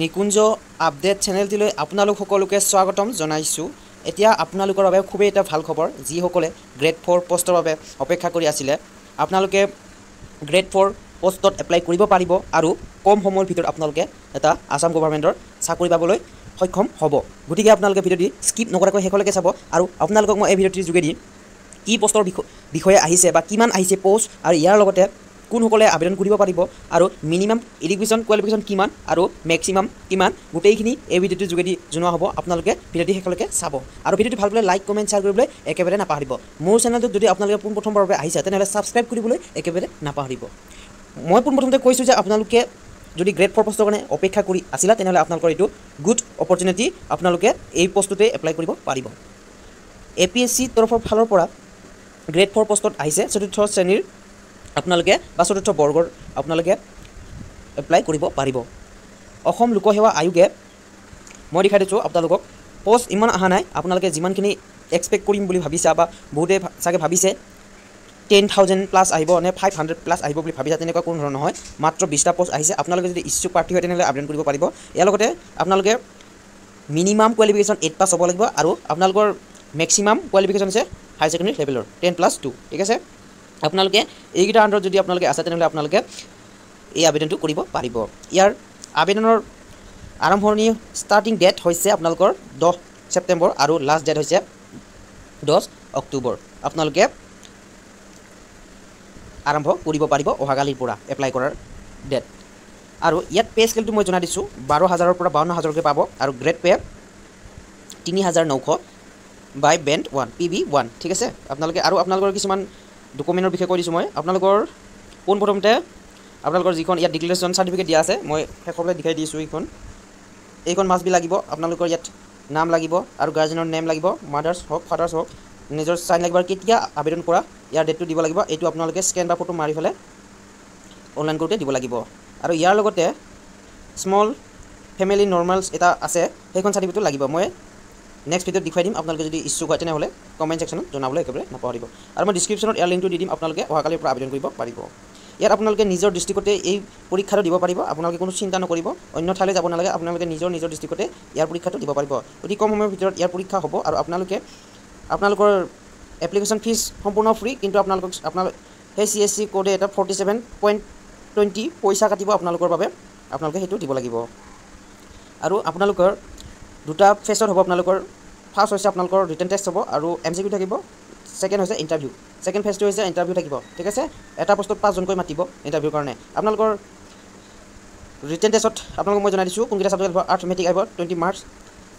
নিকুঞ্জ update চেনেলটিলৈ আপোনালোক সকলোকে স্বাগতম জনাইছোঁ। এতিয়া আপোনালোকৰ বাবে খুবেই এটা ভাল খবৰ, যিসকলে গ্ৰেড 4 পোষ্টৰ বাবে অপেক্ষা কৰি আছিলে। আপোনালোকে গ্ৰেড 4 পোষ্টত এপ্লাই কৰিব পাৰিব আৰু কম সময়ৰ ভিতৰত আপোনালোকে এটা আসাম গভৰ্ণমেণ্টৰ চাকৰি পাবলৈ সক্ষম হ'ব। গতিকে আপোনালোকে ভিডিঅ'টি স্কিপ নকৰাকৈ শেষলৈকে চাব আৰু আপোনালোকক মই এই ভিডিঅ'টিৰ যোগেদি কি পোষ্টৰ বিষয়ে আহিছে বা কিমান আহিছে পোষ্ট আৰু ইয়াৰ লগতে কোনসকলে আবেদন কৰিব পাৰিব আৰু মিনিমাম এডুকেশ্যন কোৱালিফিকেশ্যন কিমান আৰু মেক্সিমাম কিমান গোটেইখিনি এই ভিডিঅ'টোৰ যোগেদি জনোৱা হ'ব। আপোনালোকে ভিডিঅ'টি শেষলৈকে চাব আৰু ভিডিঅ'টি ভাল পালে লাইক কমেণ্ট শ্বেয়াৰ কৰিবলৈ একেবাৰে নাপাহৰিব। মোৰ চেনেলটোত যদি আপোনালোকে পোনপ্ৰথমবাৰৰ বাবে আহিছে তেনেহ'লে ছাবস্ক্ৰাইব কৰিবলৈ একেবাৰে নাপাহৰিব। মই পোনপ্ৰথমতে কৈছোঁ যে আপোনালোকে যদি গ্ৰেড 4 পোষ্টৰ কাৰণে অপেক্ষা কৰি আছিলা তেনেহ'লে আপোনালোকৰ এইটো গুড অপৰচুনিটি, আপোনালোকে এই পোষ্টটোতে এপ্লাই কৰিব পাৰিব। APSC তৰফৰ ফালৰ পৰা গ্ৰেড 4 পোষ্টত আহিছে চতুৰ্থ শ্ৰেণীৰ আপোনালোকে বা চতুৰ্থ বৰ্গৰ আপোনালোকে এপ্লাই কৰিব পাৰিব। অসম লোকসেৱা আয়োগে মই দেখাই দিছোঁ আপোনালোকক পোষ্ট ইমান অহা নাই। আপোনালোকে যিমানখিনি এক্সপেক্ট কৰিম বুলি ভাবিছা বা বহুতে চাগে ভাবিছে 10,000 প্লাছ আহিব নে 500 প্লাছ আহিব বুলি ভাবিছা, তেনেকুৱা কোনো ধৰণৰ নহয়। মাত্ৰ 20টা পোষ্ট আহিছে। আপোনালোকে যদি ইচ্ছুক প্ৰাৰ্থী হয় তেনেহ'লে আবেদন কৰিব পাৰিব। ইয়াৰ লগতে আপোনালোকে মিনিমাম কোৱালিফিকেশ্যন 8 পাছ হ'ব লাগিব আৰু আপোনালোকৰ মেক্সিমাম কোৱালিফিকেশ্যন হৈছে হায়াৰ ছেকেণ্ডেৰী লেভেলৰ 10+2, ঠিক আছে। আপোনালোকে এইকেইটা আণ্ডাৰত যদি আপোনালোকে আছে তেনেহ'লে আপোনালোকে এই আবেদনটো কৰিব পাৰিব। ইয়াৰ আবেদনৰ আৰম্ভণি ষ্টাৰ্টিং ডেট হৈছে আপোনালোকৰ 10 ছেপ্টেম্বৰ আৰু লাষ্ট ডেট হৈছে 10 অক্টোবৰ। আপোনালোকে আৰম্ভ কৰিব পাৰিব অহাকালিৰ পৰা এপ্লাই কৰাৰ ডেট। আৰু ইয়াত পে' স্কেলটো মই জনাই দিছোঁ 12,000ৰ পৰা 52,000লৈকে পাব আৰু গ্ৰেড পে' 3,900 বাই বেণ্ড 1 PB1, ঠিক আছে। আপোনালোকে আৰু আপোনালোকৰ কিছুমান ডকুমেণ্টৰ বিষয়ে কৈ দিছোঁ মই। আপোনালোকৰ পোনপ্ৰথমতে আপোনালোকৰ যিখন ইয়াত ডিক্লেৰেশ্যন চাৰ্টিফিকেট দিয়া আছে মই শেষলৈ দেখাই দিছোঁ। এইখন মাষ্ট বি লাগিব। আপোনালোকৰ ইয়াত নাম লাগিব আৰু গাৰ্জেনৰ নেম লাগিব, মাদাৰ্ছ হওক ফাদাৰ্ছ হওক, নিজৰ চাইন লাগিব আৰু কেতিয়া আবেদন কৰা ইয়াৰ ডেটটো দিব লাগিব। এইটো আপোনালোকে স্কেন বা ফটো মাৰি পেলাই অনলাইন কৰোঁতে দিব লাগিব। আৰু ইয়াৰ লগতে স্মল ফেমিলি নৰ্মেলছ এটা আছে, সেইখন চাৰ্টিফিকেটো লাগিব। মই নেক্সট ভিডিঅ'ত দেখুৱাই দিম। আপোনালোকে যদি ইচ্ছুক হয় তেনেহ'লে কমেণ্ট ছেকশ্যনত জনাবলৈ একেবাৰে নাপাহৰিব। আৰু মই ডিছক্ৰিপশ্যনত ইয়াৰ লিংকটো দি দিম, আপোনালোকে অহাকালিৰ পৰা আবেদন কৰিব পাৰিব। ইয়াত আপোনালোকে নিজৰ ডিষ্ট্ৰিক্টতে এই পৰীক্ষাটো দিব পাৰিব। আপোনালোকে কোনো চিন্তা নকৰিব, অন্য ঠাইলৈ যাব নালাগে। আপোনালোকে নিজৰ ডিষ্ট্ৰিক্টতে ইয়াৰ পৰীক্ষাটো দিব পাৰিব। অতি কম সময়ৰ ভিতৰত ইয়াৰ পৰীক্ষা হ'ব আৰু আপোনালোকৰ এপ্লিকেশ্যন ফিজ সম্পূৰ্ণ ফ্ৰী, কিন্তু সেই CSC কোডে এটা 47.20 পইচা কাটিব আপোনালোকৰ বাবে, আপোনালোকে সেইটো দিব লাগিব। আৰু আপোনালোকৰ দুটা ফেজত হ'ব। আপোনালোকৰ ফাৰ্ষ্ট হৈছে আপোনালোকৰ ৰিটেন টেষ্ট হ'ব আৰু MCQ থাকিব। ছেকেণ্ড হৈছে ইণ্টাৰভিউ। ছেকেণ্ড ফেজটো হৈছে ইণ্টাৰভিউ থাকিব, ঠিক আছে। এটা পোষ্টত 5জনকৈ মাতিব ইণ্টাৰভিউৰ কাৰণে। আপোনালোকৰ ৰিটেন টেষ্টত আপোনালোকক মই জনাই দিছোঁ কোনকেইটা ছাবজেক্ট আহিব। আৰ্থমেটিক আহিব 20 মাৰ্কছ,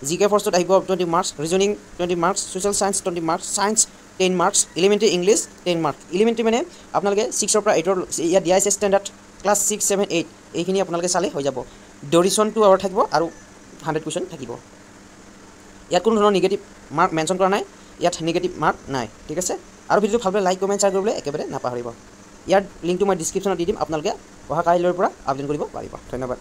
GK ফাৰ্ষ্টত আহিব 20 marks, reasoning 20 marks, social science 20 marks, science 10 marks, elementary English 10 marks. Elementary মানে আপোনালোকে 6ৰ পৰা 8ৰ ইয়াত দিয়া আছে ষ্টেণ্ডাৰ্ড ক্লাছ 6, 7, 8 এইখিনি আপোনালোকে চালে হৈ যাব। ডিউৰেশ্যন 2 আৱাৰ থাকিব আৰু 100 কুৱেশ্যন থাকিব। ইয়াত কোনো ধৰণৰ নিগেটিভ মাৰ্ক মেনশ্যন কৰা নাই, ইয়াত নিগেটিভ মাৰ্ক নাই, ঠিক আছে। আৰু ভিডিঅ'টো ভাল পালে লাইক কমেণ্ট শ্বেয়াৰ কৰিবলৈ একেবাৰে নাপাহৰিব। ইয়াৰ লিংকটো মই ডিছক্ৰিপশ্যনত দি দিম। আপোনালোকে অহা কাইলৈৰ পৰা আবেদন কৰিব পাৰিব। ধন্যবাদ।